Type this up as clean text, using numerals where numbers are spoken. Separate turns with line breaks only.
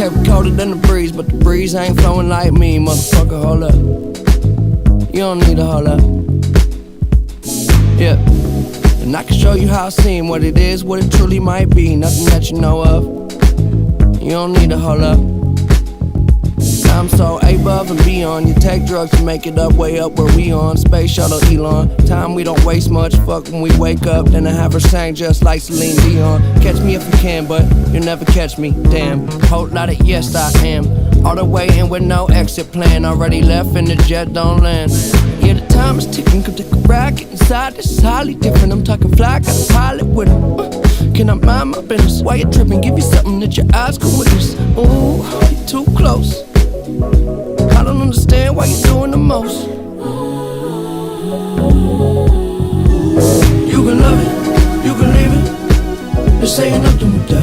kept it colder than the breeze, but the breeze ain't flowing like me, motherfucker, hold up. You don't need to hold up. Yeah. And I can show you how I seem, what it is, what it truly might be. Nothing that you know of. You don't need to hold up. I'm so above and beyond. You take drugs to make it up, way up where we on. Space shuttle Elon. Time we don't waste much. Fuck when we wake up, then I have her sang just like Celine Dion. Catch me if you can, but you'll never catch me. Damn. Whole lot of yes I am. All the way in with no exit plan. Already left and the jet don't land. Yeah, the time is ticking. Come take a ride, get inside. This is highly different. I'm talking fly, got a pilot with him. Can I mind my business? Why you tripping? Give you something that your eyes can witness. Ooh, you're too close. I don't understand why you're doing the most. You can love it, you can leave it. This ain't nothing with that.